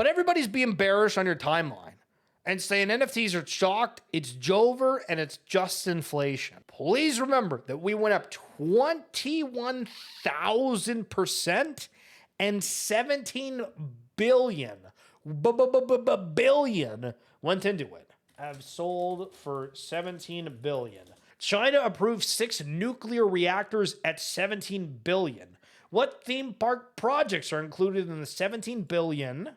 But everybody's being bearish on your timeline and saying NFTs are shocked, it's Jover, and it's just inflation. Please remember that we went up 21,000% and 17 billion billion went into it. Have sold for 17 billion. China approved 6 nuclear reactors at 17 billion. What theme park projects are included in the 17 billion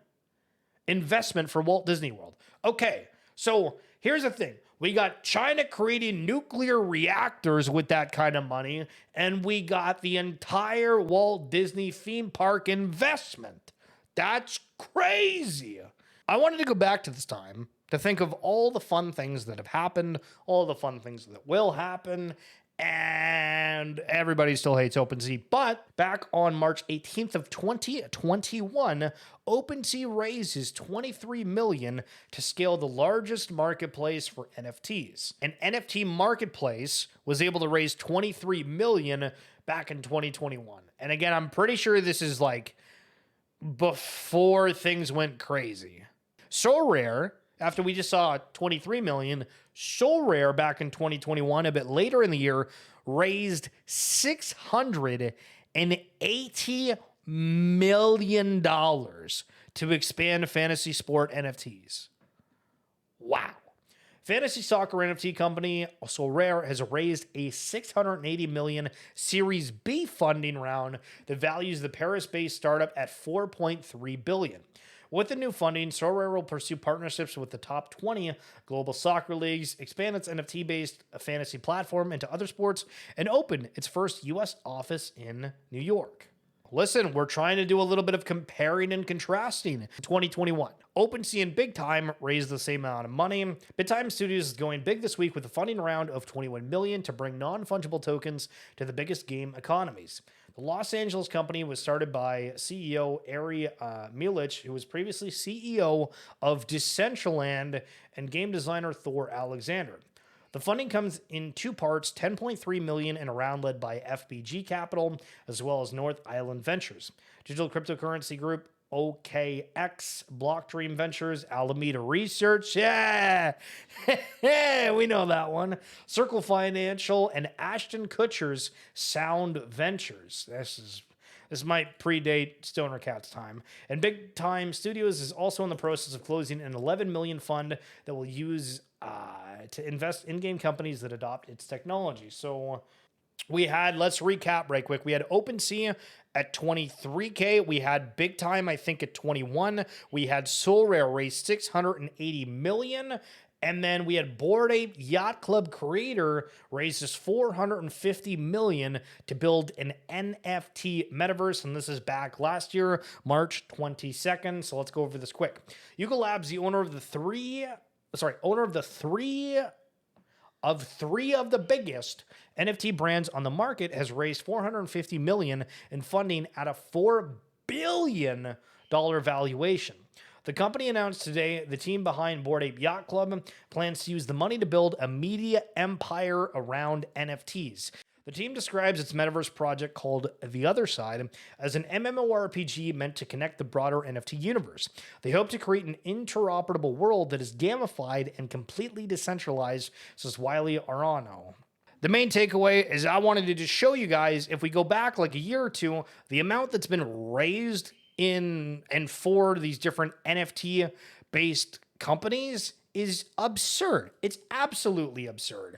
investment for Walt Disney World? Okay, so here's the thing. We got China creating nuclear reactors with that kind of money, and we got the entire Walt Disney theme park investment. That's crazy. I wanted to go back to this time to think of all the fun things that have happened, all the fun things that will happen, and everybody still hates Opensea. But back on March 18th of 2021, Opensea raises $23 million to scale the largest marketplace for NFTs. An NFT marketplace was able to raise $23 million back in 2021. And again, I'm pretty sure this is like before things went crazy. Sorare, after we just saw 23 million, Sorare back in 2021, a bit later in the year, raised $680 million to expand fantasy sport NFTs. Wow. Fantasy soccer NFT company Sorare has raised a $680 million Series B funding round that values the Paris-based startup at $4.3 billion. With the new funding, Sorare will pursue partnerships with the top 20 global soccer leagues, expand its NFT-based fantasy platform into other sports, and open its first U.S. office in New York. Listen, we're trying to do a little bit of comparing and contrasting. In 2021, Opensea and Big Time raised the same amount of money. Big Time Studios is going big this week with a funding round of $21 million to bring non-fungible tokens to the biggest game economies. The Los Angeles company was started by CEO Ari Milich, who was previously CEO of Decentraland, and game designer Thor Alexander. The funding comes in 2 parts, $10.3 million in a round led by FBG Capital, as well as North Island Ventures. Digital cryptocurrency group OKX, Blockstream Ventures, Alameda Research, yeah, we know that one. Circle Financial, and Ashton Kutcher's Sound Ventures. This might predate Stoner Cat's time. And Big Time Studios is also in the process of closing an $11 million fund that will use to invest in game companies that adopt its technology. So we had, let's recap right quick. We had Opensea at 23K. We had Big Time, I think, at 21. We had Sorare raise 680 million. And then we had Bored Ape Yacht Club creator raises 450 million to build an NFT metaverse. And this is back last year, March 22nd. So let's go over this quick. Yuga Labs, the owner of three of the biggest NFT brands on the market, has raised 450 million in funding at a $4 billion valuation. The company announced today the team behind Bored Ape Yacht Club plans to use the money to build a media empire around NFTs. The team describes its metaverse project called The Other Side as an MMORPG meant to connect the broader NFT universe. They hope to create an interoperable world that is gamified and completely decentralized, says Wiley Arano. The main takeaway is I wanted to just show you guys, if we go back like a year or two, the amount that's been raised in and for these different NFT-based companies is absurd. It's absolutely absurd.